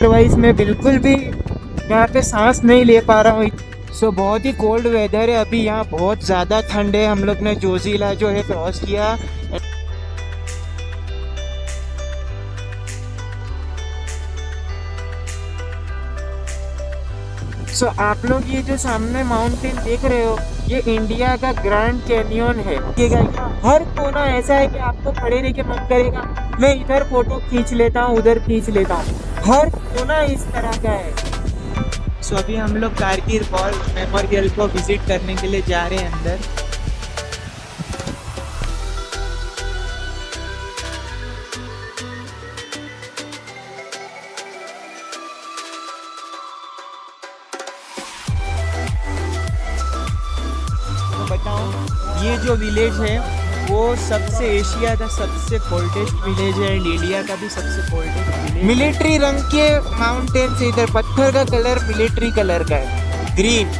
Otherwise मैं बिल्कुल भी यहाँ पे सांस नहीं ले पा रहा हूँ। सो बहुत ही कोल्ड वेदर है अभी यहाँ, बहुत ज़्यादा ठंड है। हम लोग ने जोजिला जो है क्रॉस किया। सो आप लोग ये जो सामने माउंटेन देख रहे हो, ये इंडिया का ग्रैंड कैनियन है। हर कोना ऐसा है कि आपको खड़े रह के मन करेगा मैं इधर फोटो खींच लेता हूँ, उधर खींच लेता हूँ। हर कोना इस तरह का है। सो अभी हम लोग कारगिल वॉर मेमोरियल को विजिट करने के लिए जा रहे हैं अंदर। तो बताओ, ये जो विलेज है वो सबसे एशिया का सबसे कोल्डेस्ट विलेज है एंड इंडिया का भी सबसे कोल्डेस्ट विलेज। मिलिट्री रंग के माउंटेन से, इधर पत्थर का कलर मिलिट्री कलर का है, ग्रीन।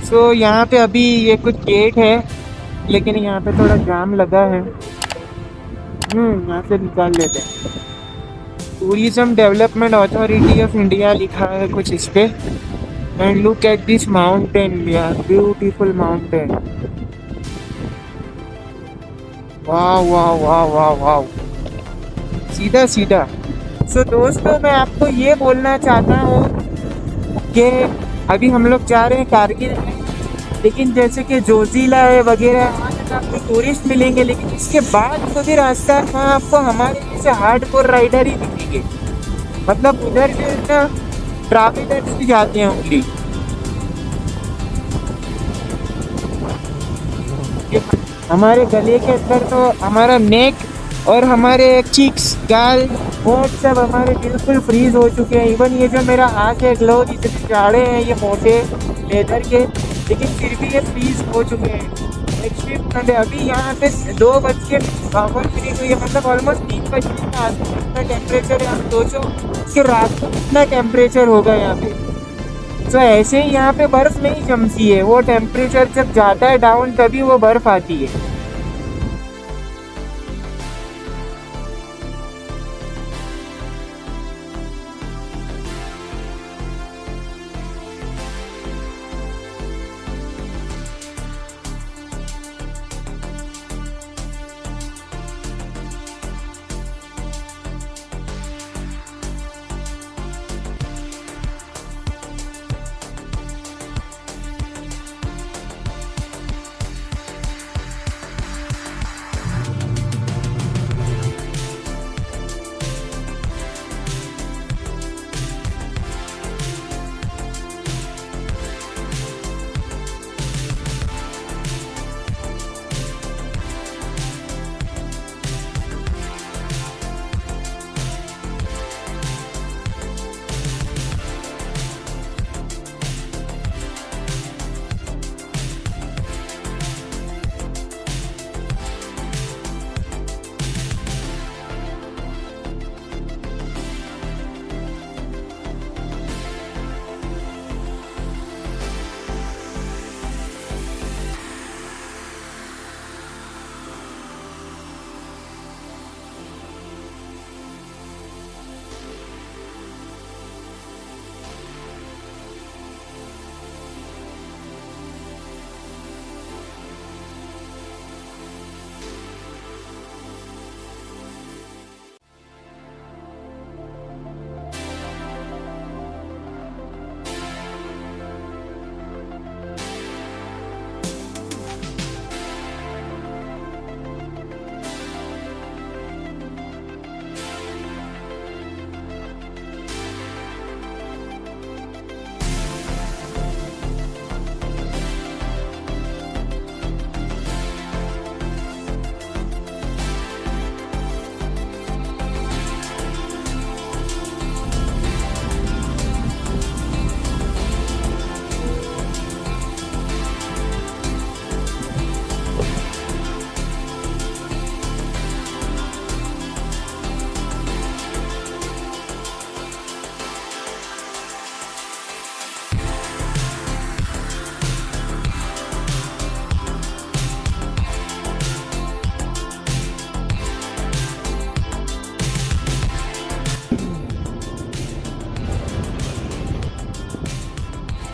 सो यहाँ पे अभी ये कुछ गेट है, लेकिन यहाँ पे थोड़ा जाम लगा है। यहाँ से निकाल लेते हैं। Tourism development authority of India लिखा है कुछ इस पे। And look at this mountain यार, ब्यूटीफुल माउंटेन। वाह वाह वाह वाह वाह, सीधा सीधा। सो दोस्तों, मैं आपको ये बोलना चाहता हूँ कि अभी हम लोग जा रहे हैं कारगिल, लेकिन जैसे कि जोजिला है वगैरह, वहाँ तक आपको टूरिस्ट मिलेंगे, लेकिन इसके बाद जो भी रास्ता है वहाँ आपको हमारे जैसे हार्डकोर राइडर ही दिखेंगे। मतलब उधर जो है ना, ट्रैवलर्स भी जाते हैं ओनली। हमारे गले के अंदर तो हमारा नेक और हमारे चीक्स, गाल, होंठ सब हमारे बिल्कुल फ्रीज हो चुके हैं। इवन ये जो मेरा हाथ है, ग्लो, जितने जाड़े हैं ये मोटे लेदर के, लेकिन फिर भी ये फ्रीज हो चुके हैं। एक्सट्रीम ठंड है। अभी यहाँ पे 2:52 हुई है, मतलब ऑलमोस्ट 3 बजे के आसपास इतना टेम्परेचर है। आप सोचो कि रात को कितना टेम्परेचर होगा यहाँ पे। तो ऐसे ही यहाँ पे बर्फ नहीं जमती है, वो टेम्परेचर जब जाता है डाउन तभी वो बर्फ आती है।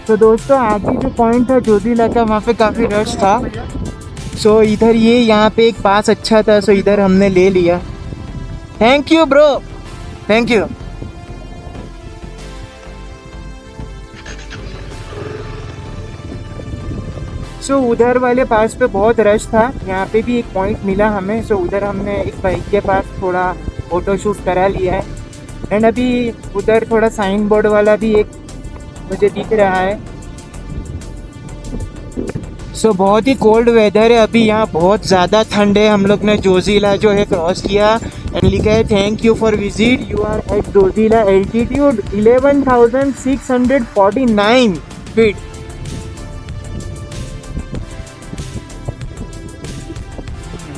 तो दोस्तों आगे जो पॉइंट था जोजिला का, वहाँ पे काफ़ी रश था। सो इधर ये यहाँ पे एक पास अच्छा था, सो इधर हमने ले लिया। Thank you bro, thank you. So उधर वाले पास पे बहुत रश था, यहाँ पे भी एक पॉइंट मिला हमें। सो उधर हमने इस बाइक के पास थोड़ा फोटो शूट करा लिया है। एंड अभी उधर थोड़ा साइन बोर्ड वाला भी एक मुझे दिख रहा है। सो बहुत ही कोल्ड वेदर है अभी यहाँ, बहुत ज़्यादा ठंड है। हम लोग ने जोजिला जो है क्रॉस किया एंड लिखा है thank you for visit, you are at Zojila, altitude 11,649 feet.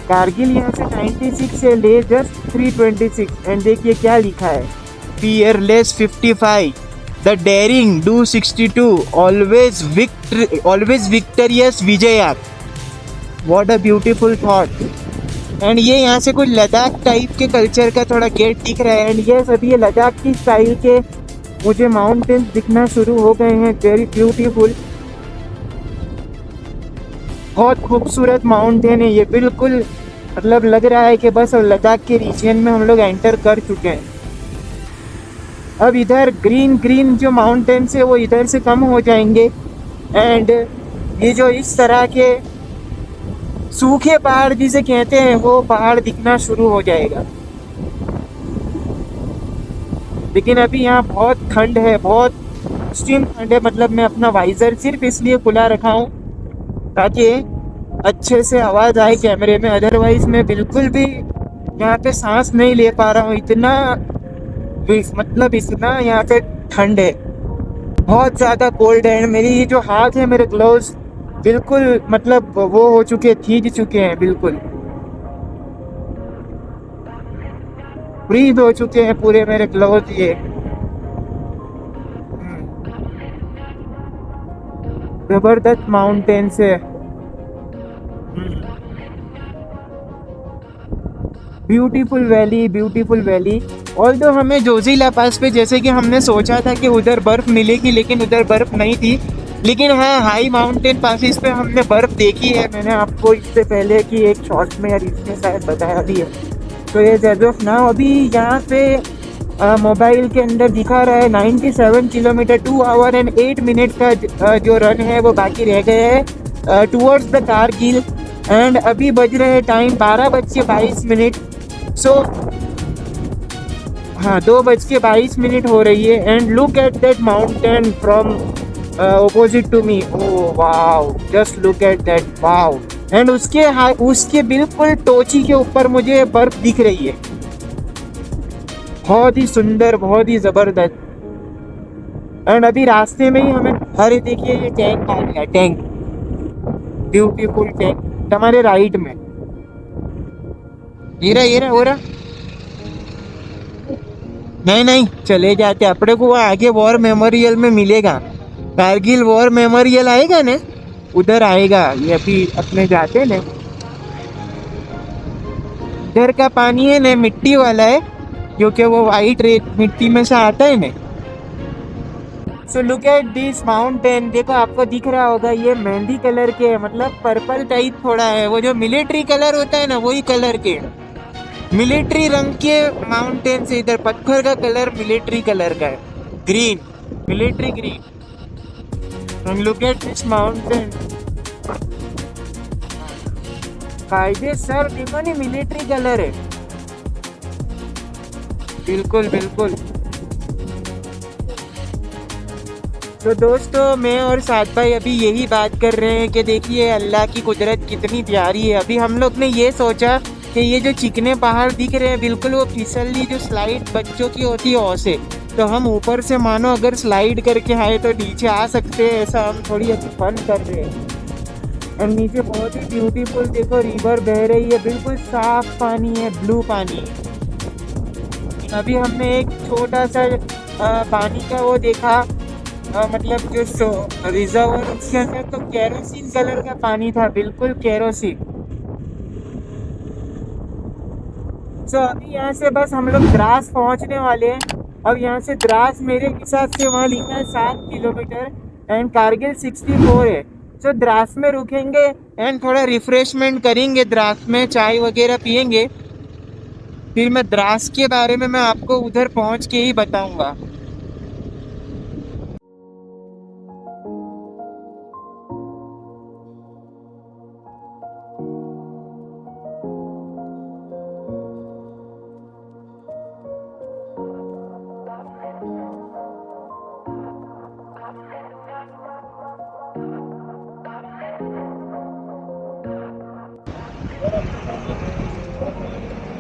Kargil यहाँ से 96 से ले जस्ट 326। एंड देखिए क्या लिखा है, fearless 55, the daring do 62, always victorious Vijaya. What a beautiful thought. And ये यहाँ से कुछ लद्दाख टाइप के कल्चर का थोड़ा गेट दिख रहा है। एंड ये सभी लद्दाख की स्टाइल के मुझे माउंटेन्स दिखना शुरू हो गए हैं, वेरी ब्यूटीफुल। बहुत खूबसूरत माउंटेन है ये, बिल्कुल मतलब लग रहा है कि बस लद्दाख के रीजन में हम लोग एंटर कर चुके हैं। अब इधर ग्रीन ग्रीन जो माउंटेन्स है वो इधर से कम हो जाएंगे एंड ये जो इस तरह के सूखे पहाड़ जिसे कहते हैं वो पहाड़ दिखना शुरू हो जाएगा। लेकिन अभी यहाँ बहुत ठंड है, बहुत एक्सट्रीम ठंड है। मतलब मैं अपना वाइजर सिर्फ इसलिए खुला रखा हूँ ताकि अच्छे से आवाज़ आए कैमरे में, अदरवाइज मैं बिल्कुल भी यहाँ पे सांस नहीं ले पा रहा हूँ। इतना मतलब इतना यहाँ पे ठंड है, बहुत ज़्यादा कोल्ड है। मेरी ये जो हाथ है, मेरे ग्लव्स बिल्कुल मतलब वो हो चुके, भीग चुके हैं, बिल्कुल फ्रीज हो चुके हैं पूरे मेरे ग्लव्स ये। जबरदस्त माउंटेन से beautiful valley, beautiful valley. Although हमें जोजिला पास पे जैसे कि हमने सोचा था कि उधर बर्फ़ मिलेगी, लेकिन उधर बर्फ़ नहीं थी। लेकिन हाँ, हाई माउंटेन पासिस पे हमने बर्फ़ देखी है। मैंने आपको इससे पहले की एक शॉर्ट में या इसमें शायद बताया भी है। तो ये एज ऑफ नाउ अभी यहाँ पे मोबाइल के अंदर दिखा रहा है 97 किलोमीटर, 2 आवर एंड 8 मिनट का जो रन है वो बाकी रह गए हैं टूवर्ड्स द कारगिल। एंड अभी बज रहे हैं टाइम 12:22। सो हाँ, 2:22 हो रही है। And look at that mountain from opposite to me. Oh wow, just look at that, wow. And उसके बिल्कुल टोची के ऊपर मुझे बर्फ दिख रही है, बहुत ही सुंदर, बहुत ही जबरदस्त। एंड अभी रास्ते में ही हमें, अरे देखिए ये टैंक आ गया, टैंक, ब्यूटीफुल टैंक हमारे राइट में। ये रहा हो रहा। नहीं चले जाते, अपने को वहाँ आगे वॉर मेमोरियल में मिलेगा, कारगिल वॉर मेमोरियल आएगा ना, उधर आएगा। ये अभी अपने जाते ना, इधर का पानी है ना मिट्टी वाला है, क्योंकि वो वाइट रेत मिट्टी में से आता है ना। So look at this mountain, देखो आपको दिख रहा होगा ये मेहंदी कलर के, मतलब पर्पल टाइप थोड़ा है, वो जो मिलिट्री कलर होता है ना वही कलर के, मिलिट्री रंग के माउंटेन से। इधर पत्थर का कलर मिलिट्री कलर का है, green, military green. Look at this mountain, कायदे सर देखो नहीं, मिलिट्री कलर है, बिल्कुल बिल्कुल। तो दोस्तों मैं और साथ भाई अभी यही बात कर रहे हैं कि देखिए अल्लाह की कुदरत कितनी प्यारी है। अभी हम लोग ने ये सोचा कि ये जो चिकने पहाड़ दिख रहे हैं बिल्कुल वो फिसलनी जो स्लाइड बच्चों की होती है वैसे, तो हम ऊपर से मानो अगर स्लाइड करके आए तो नीचे आ सकते हैं, ऐसा हम थोड़ी अच्छी फन कर रहे हैं। और नीचे बहुत ही ब्यूटीफुल देखो रिवर बह रही है, बिल्कुल साफ पानी है, ब्लू पानी। अभी हमने एक छोटा सा पानी का वो देखा, मतलब जो रिजर्वर, उसके अंदर तो केरोसिन कलर का पानी था, बिल्कुल केरोसिन। सो अभी यहाँ से बस हम लोग द्रास पहुँचने वाले हैं। अब यहाँ से द्रास मेरे हिसाब से वहाँ लिखा है 7 किलोमीटर, एंड कारगिल 64 है। सो द्रास में रुकेंगे एंड थोड़ा रिफ्रेशमेंट करेंगे, द्रास में चाय वगैरह पियेंगे। फिर मैं द्रास के बारे में मैं आपको उधर पहुंच के ही बताऊंगा।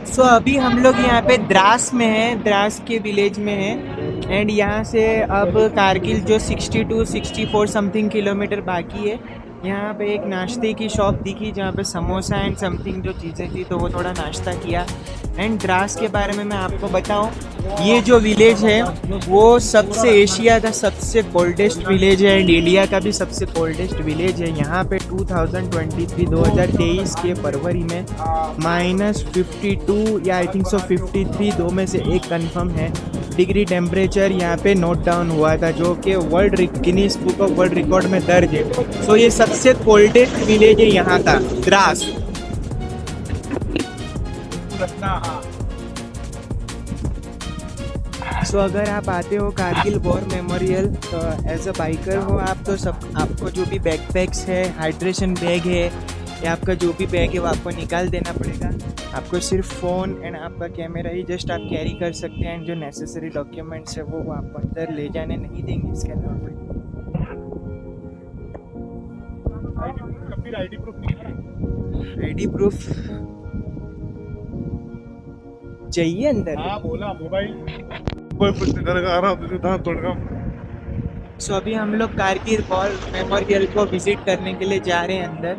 सो अभी हम लोग यहाँ पे द्रास में हैं, द्रास के विलेज में हैं। एंड यहाँ से अब कारगिल जो 62 64 समथिंग किलोमीटर बाकी है। यहाँ पे एक नाश्ते की शॉप दिखी जहाँ पे समोसा एंड समथिंग जो चीज़ें थी, तो वो थोड़ा नाश्ता किया। एंड द्रास के बारे में मैं आपको बताऊँ, ये जो विलेज है वो सबसे एशिया का सबसे कोल्डेस्ट विलेज है एंड इंडिया का भी सबसे कोल्डेस्ट विलेज है। यहाँ पे 2023 के फरवरी में -52 या आई थिंक सो 53, दो में से एक कंफर्म है, डिग्री टेम्परेचर यहाँ पे नोट डाउन हुआ था, जो कि Guinness book of world record में दर्ज है। सो ये सबसे कोल्डेस्ट विलेज है यहाँ का, द्रास। सो अगर आप आते हो कारगिल वॉर मेमोरियल तो एज अ बाइकर हो आप, तो सब आपको जो भी बैकपैक्स है, हाइड्रेशन बैग है या आपका जो भी बैग है वो आपको निकाल देना पड़ेगा। आपको सिर्फ फ़ोन एंड आपका कैमरा ही जस्ट आप कैरी कर सकते हैं एंड जो नेसेसरी डॉक्यूमेंट्स है वो आपको अंदर ले जाने नहीं देंगे इसके अलावा। आईडी प्रूफ चाहिए अंदर? हाँ बोला मोबाइल। सो अभी हम लोग कारगिल वॉर मेमोरियल को विजिट करने के लिए जा रहे हैं अंदर।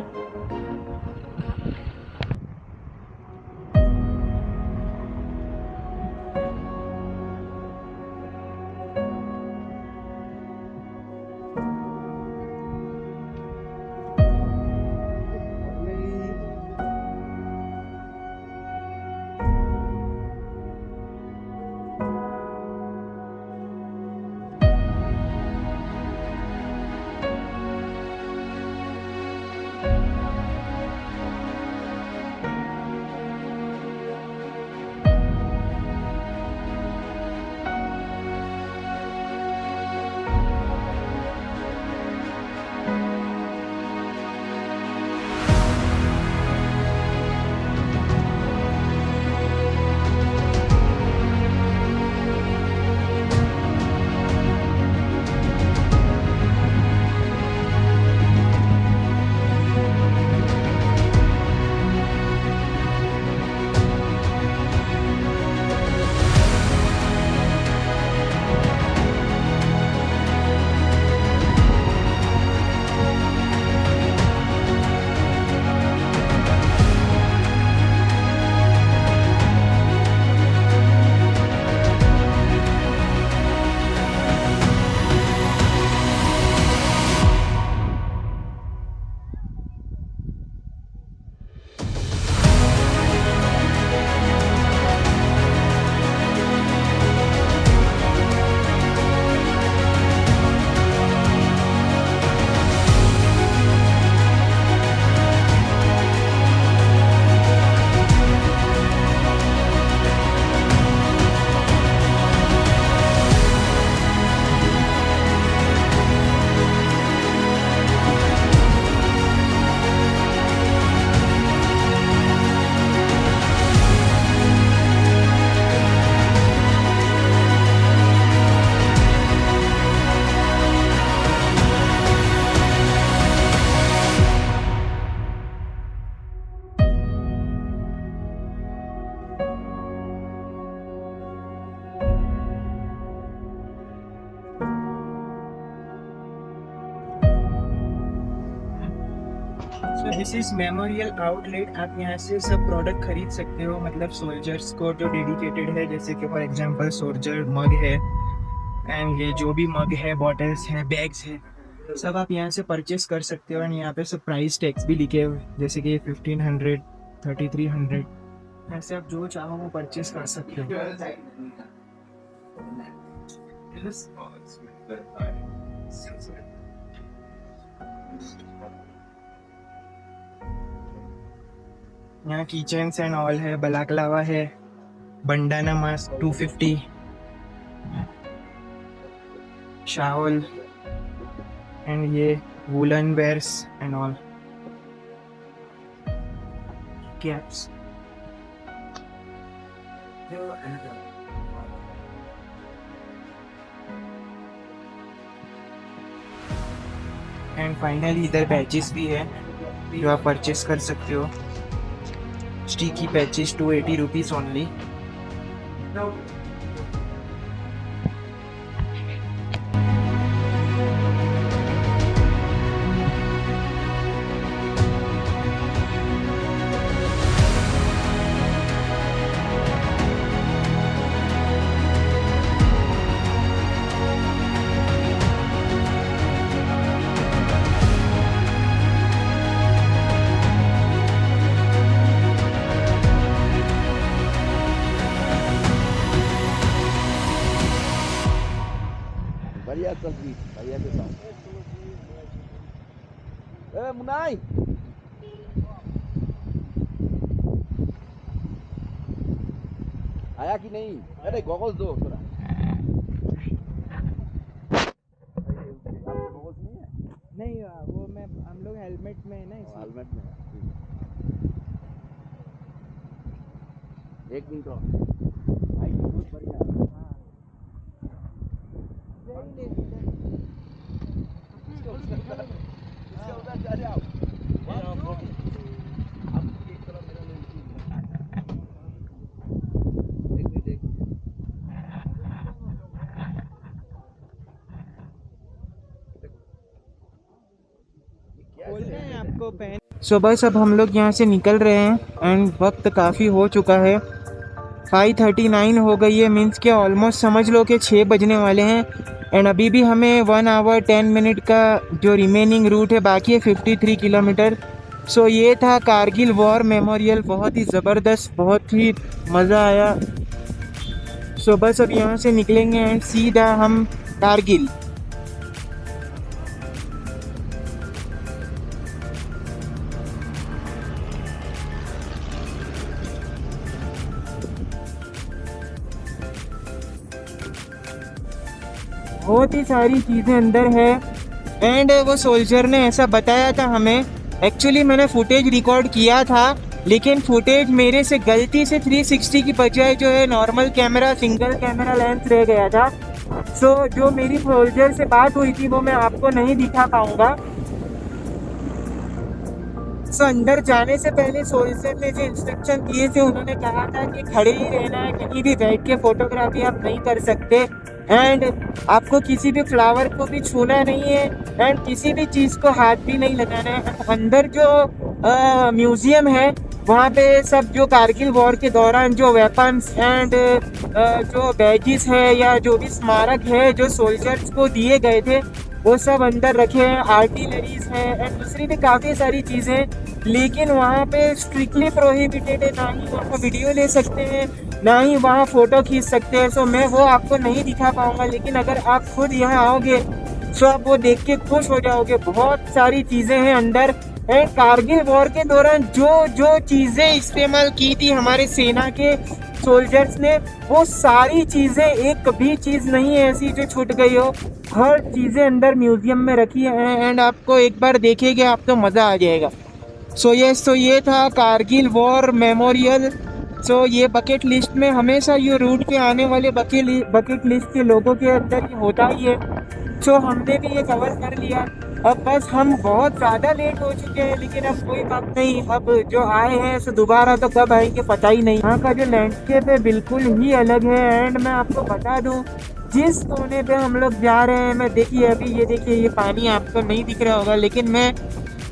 So this is memorial outlet. आप यहाँ से सब प्रोडक्ट खरीद सकते हो, मतलब सोल्जर्स को जो डेडिकेटेड है, जैसे कि फॉर एग्जांपल सोल्जर मग है एंड ये जो भी मग है, बॉटल्स हैं, बैग्स है, सब आप यहाँ से परचेस कर सकते हो। एंड यहाँ पे सब प्राइस टैग्स भी लिखे हुए, जैसे कि 1500, 3300, ऐसे आप जो चाहो वो परचेस कर सकते हो। यहाँ किचन्स एंड ऑल है, बलाक्लावा है, बंडाना मास्क 250, शावल एंड ये woollen wears and all caps. And finally इधर पैचेस भी है जो आप परचेस कर सकते हो। Sticky patches 280 rupees only. बढ़िया तस्वीर, बढ़िया के साथ। ए मुनाई, आया कि नहीं? अरे गॉगल्स दो थोड़ा। गॉगल्स नहीं है? नहीं वो मैं हम लोग हेलमेट में है ना, हेलमेट में है। एक मिनट और। भाई बहुत बढ़िया। आपको पहन। सो बस अब हम लोग यहाँ से निकल रहे हैं एंड वक्त काफ़ी हो चुका है, 5:39 हो गई है, मीन्स के ऑलमोस्ट समझ लो कि 6 बजने वाले हैं। एंड अभी भी हमें 1 आवर 10 मिनट का जो रिमेनिंग रूट है बाकी है, 53 किलोमीटर। सो ये था कारगिल वॉर मेमोरियल, बहुत ही ज़बरदस्त, बहुत ही मज़ा आया। सो बस अब यहाँ से निकलेंगे एंड सीधा हम कारगिल। बहुत ही सारी चीज़ें अंदर है एंड वो सोल्जर ने ऐसा बताया था हमें। एक्चुअली मैंने फुटेज रिकॉर्ड किया था, लेकिन फुटेज मेरे से गलती से 360 की बजाय जो है normal camera, single camera lens रह गया था। सो जो मेरी सोल्जर से बात हुई थी वो मैं आपको नहीं दिखा पाऊँगा। सो अंदर जाने से पहले सोल्जर ने जो इंस्ट्रक्शन दिए थे, उन्होंने कहा था कि खड़े ही रहना है, कहीं भी बैठ के फोटोग्राफी आप नहीं कर सकते एंड आपको किसी भी फ्लावर को भी छूना नहीं है एंड किसी भी चीज़ को हाथ भी नहीं लगाना है। अंदर जो म्यूज़ियम है वहाँ पे सब जो कारगिल वॉर के दौरान जो वेपन्स एंड जो बैजेस है या जो भी स्मारक है जो सोल्जर्स को दिए गए थे वो सब अंदर रखे हैं। आर्टिलरीज है एंड दूसरी भी काफ़ी सारी चीज़ें, लेकिन वहाँ पे स्ट्रिक्टली प्रोहिबिटेड है, ना ही वहाँ वीडियो ले सकते हैं ना ही वहाँ फ़ोटो खींच सकते हैं। सो मैं वो आपको नहीं दिखा पाऊँगा, लेकिन अगर आप खुद यहाँ आओगे सो आप वो देख के खुश हो जाओगे। बहुत सारी चीज़ें हैं अंदर एंड कारगिल वॉर के दौरान जो जो चीज़ें इस्तेमाल की थी हमारे सेना के सोल्जर्स ने, वो सारी चीज़ें, एक भी चीज़ नहीं है ऐसी जो छूट गई हो। हर चीज़ें अंदर म्यूज़ियम में रखी हैं एंड आपको एक बार देखेंगे आप तो मज़ा आ जाएगा। सो ये था कारगिल वॉर मेमोरियल। सो ये बकेट लिस्ट में हमेशा ये रूट पे आने वाले बकेट लिस्ट के लोगों के अंदर ये होता ही है। सो हमने भी ये कवर कर लिया। अब बस हम बहुत ज़्यादा लेट हो चुके हैं, लेकिन अब कोई बात नहीं, अब जो आए हैं सो दोबारा तो कब आएंगे पता ही नहीं। यहाँ का जो लैंडस्केप है बिल्कुल ही अलग है एंड मैं आपको बता दूँ जिस कोने पे हम लोग जा रहे हैं, मैं देखिए अभी ये देखिए ये पानी आपको नहीं दिख रहा होगा, लेकिन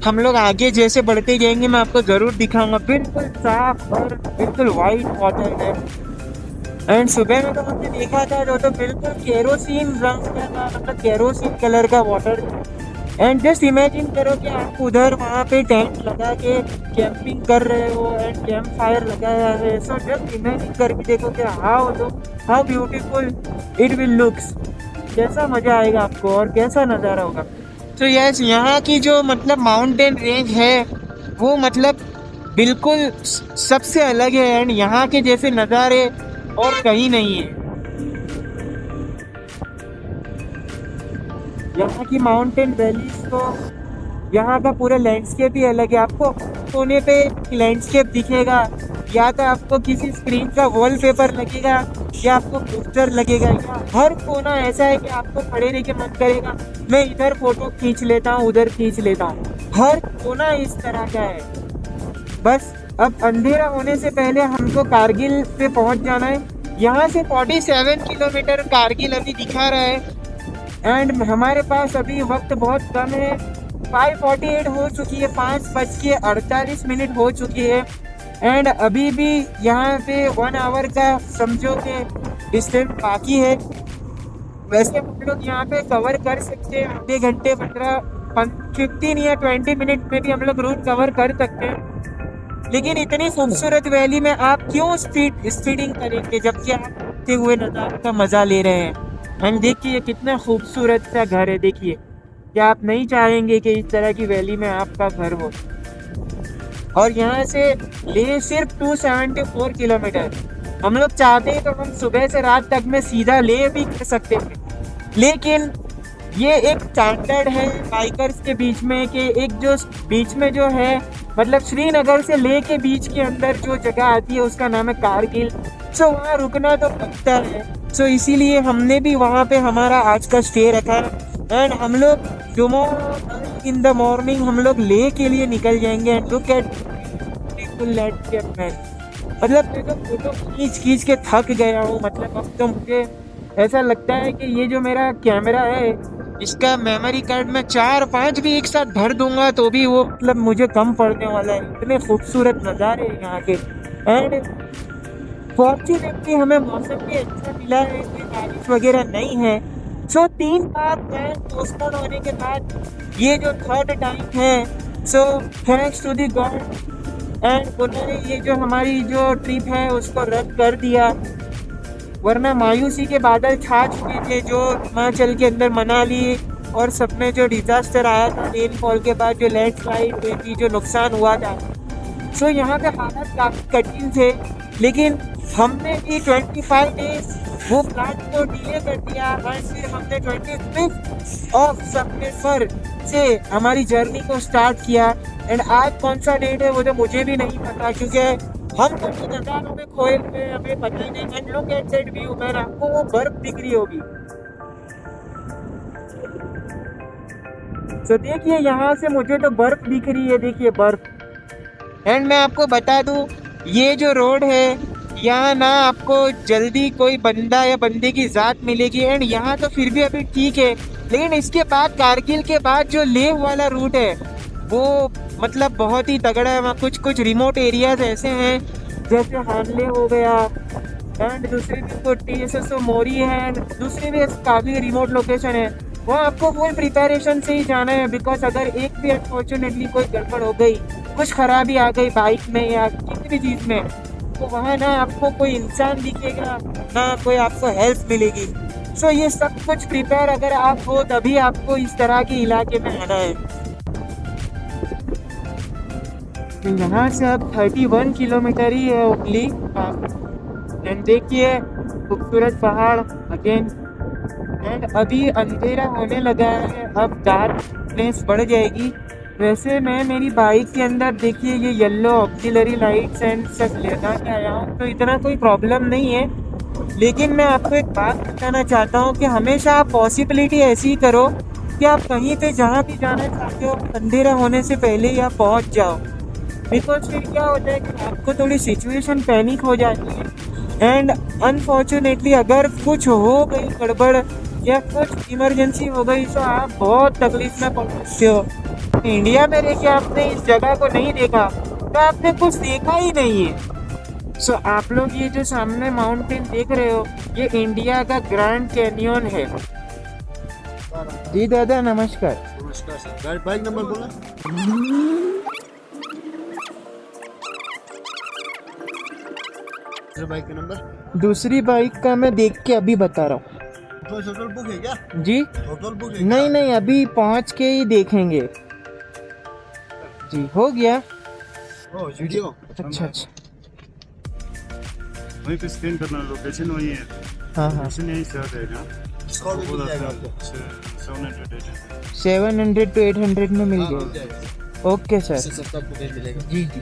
हम लोग आगे जैसे बढ़ते जाएंगे मैं आपको ज़रूर दिखाऊंगा। बिल्कुल साफ और बिल्कुल वाइट वाटर है एंड सुबह में तो हमने देखा था तो बिल्कुल केरोसिन रंग का, मतलब केरोसिन कलर का वाटर। एंड जस्ट इमेजिन करो कि आप उधर वहाँ पे टेंट लगा के कैंपिंग कर रहे हो एंड कैंप फायर लगाया है। सो जस्ट इमेजिन करके देखो कि how beautiful it will looks, कैसा मज़ा आएगा आपको और कैसा नज़ारा होगा। तो यस, यहाँ की जो मतलब माउंटेन रेंज है वो मतलब बिल्कुल सबसे अलग है एंड यहाँ के जैसे नज़ारे और कहीं नहीं है। यहाँ की माउंटेन वैलीज तो यहाँ का पूरा लैंडस्केप ही अलग है। आपको कोने पे लैंडस्केप दिखेगा, या तो आपको किसी स्क्रीन का वॉलपेपर लगेगा या आपको पोस्टर लगेगा। या हर कोना ऐसा है कि आपको खड़े रह के मन करेगा मैं इधर फोटो खींच लेता हूँ, उधर खींच लेता हूँ। हर कोना इस तरह का है। बस अब अंधेरा होने से पहले हमको कारगिल पे पहुंच जाना है। यहाँ से 47 किलोमीटर कारगिल अभी दिखा रहा है एंड हमारे पास अभी वक्त बहुत कम है। 5:48 हो चुकी है, 5:48 हो चुकी है एंड अभी भी यहाँ पे 1 आवर का समझो कि डिस्टेंस बाकी है। वैसे हम लोग यहाँ पे कवर कर सकते हैं आधे घंटे 15 या 20 मिनट में भी हम लोग रूट कवर कर सकते हैं। लेकिन इतनी खूबसूरत वैली में आप क्यों स्पीडिंग करेंगे जबकि आप उड़ते हुए नज़ारे का मज़ा ले रहे हैं। एंड देखिए कितना खूबसूरत सा घर है। देखिए, क्या आप नहीं चाहेंगे कि इस तरह की वैली में आपका घर हो। और यहाँ से ले सिर्फ 274 किलोमीटर। हम लोग चाहते हैं तो हम सुबह से रात तक में सीधा ले भी कर सकते थे, लेकिन ये एक स्टैंडर्ड है बाइकर्स के बीच में कि एक जो बीच में जो है मतलब श्रीनगर से ले के बीच के अंदर जो जगह आती है उसका नाम है कारगिल। सो वहाँ रुकना तो पड़ता है। सो इसीलिए हमने भी वहाँ पे हमारा आज का स्टे रखा एंड हम लोग टुमारो इन द मॉर्निंग हम लोग ले के लिए निकल जाएंगे। एंड लुक एट मतलब मैं तो फोटो खींच के थक गया हूँ। मतलब अब तो मुझे ऐसा लगता है कि ये जो मेरा कैमरा है इसका मेमोरी कार्ड में 4-5 भी एक साथ भर दूंगा तो भी वो मतलब मुझे कम पड़ने वाला है। इतने खूबसूरत नज़ारे हैं यहाँ के एंड फॉर्चुनेटली हमें मौसम भी अच्छा मिला है, कोई बारिश वगैरह नहीं है। सो 3 बार प्लान पोस्टपोन होने के बाद ये जो 3rd टाइम है, so thanks to the God and उन्होंने ये जो हमारी जो ट्रिप है उसको रद्द कर दिया। वरना मायूसी के बादल छा चुके थे जो हिमाचल के अंदर मनाली और सब में जो डिजास्टर आया था रेनफॉल के बाद, जो लैंडस्लाइड हुई थी, जो नुकसान हुआ था। सो यहाँ के हालात काफ़ी कठिन थे, लेकिन हमने भी 25 डेज वो प्लान को डिले कर दिया और फिर हमने 25 ऑफ सितंबर से हमारी जर्नी को स्टार्ट किया। एंड आज कौन सा डेट है वो तो मुझे भी नहीं पता, क्योंकि हम तो नज़ारों में खोए हुए हमें पता ही नहीं। And look at that view man, आपको वो बर्फ दिख रही होगी। तो देखिए यहाँ से मुझे तो बर्फ दिख रही है, देखिए बर्फ। एंड मैं आपको बता दूं ये जो रोड है यहाँ ना आपको जल्दी कोई बंदा या बंदे की ज़ात मिलेगी। एंड यहाँ तो फिर भी अभी ठीक है, लेकिन इसके बाद कारगिल के बाद जो लेह वाला रूट है वो मतलब बहुत ही तगड़ा है। वहाँ कुछ कुछ रिमोट एरियाज ऐसे हैं जैसे हानले हो गया एंड दूसरी भी कोटी जैसे मोरी है एंड दूसरी भी काफ़ी रिमोट लोकेशन है। वहाँ आपको फुल प्रिपरेशन से ही जाना है, बिकॉज अगर एक भी अनफॉर्चुनेटली कोई गड़बड़ हो गई, कुछ खराबी आ गई बाइक में या किसी भी चीज़ में, तो वहाँ ना आपको कोई इंसान दिखेगा ना कोई आपको हेल्प मिलेगी। सो ये सब कुछ प्रिपेयर अगर आप हो तभी आपको इस तरह के इलाके में आना है। तो यहाँ से अब 31 किलोमीटर ही है ओनली। एंड देखिए खूबसूरत पहाड़ अगेन। एंड अभी अंधेरा होने लगा है, अब डार्कनेस बढ़ जाएगी। वैसे मैं मेरी बाइक के अंदर देखिए ये येलो ऑक्सिलरी लाइट्स एंड सब लेना के आया हूँ, तो इतना कोई प्रॉब्लम नहीं है। लेकिन मैं आपको एक बात बताना चाहता हूँ कि हमेशा आप पॉसिबिलिटी ऐसी ही करो कि आप कहीं पे जहाँ भी जाना चाहते हो अंधेरा होने से पहले ही आप पहुँच जाओ। बिकॉज फिर क्या होता है कि आपको थोड़ी सिचुएशन पैनिक हो जाती है एंड अनफॉर्चुनेटली अगर कुछ हो गई गड़बड़ या कुछ इमरजेंसी हो गई तो आप बहुत तकलीफ में पड़ सकते हो। इंडिया में रह के आपने इस जगह को नहीं देखा तो आपने कुछ देखा ही नहीं है। सो आप लोग ये जो सामने माउंटेन देख रहे हो ये इंडिया का ग्रैंड कैनियन है। जी दादा नमस्कार। नमस्कार सर, बाइक नंबर बोला? बाइक का नंबर? दूसरी बाइक का मैं देख के अभी बता रहा हूँ। तो होटल बुक है क्या? जी होटल बुक है नहीं नहीं, अभी पहुंच के ही देखेंगे जी। हो गया। ओ वीडियो अच्छा अच्छा। वहीं पे स्कैन करना, लोकेशन वही है, हाँ हाँ, लोकेशन यही से आ जाएगा। डिस्काउंट मिल जाएगा आपको। 700 700 to 800 में मिल हाँ, मिल गया। जाएगा। Okay sir. इससे सस्ता आपको नहीं मिलेगा। जी जी।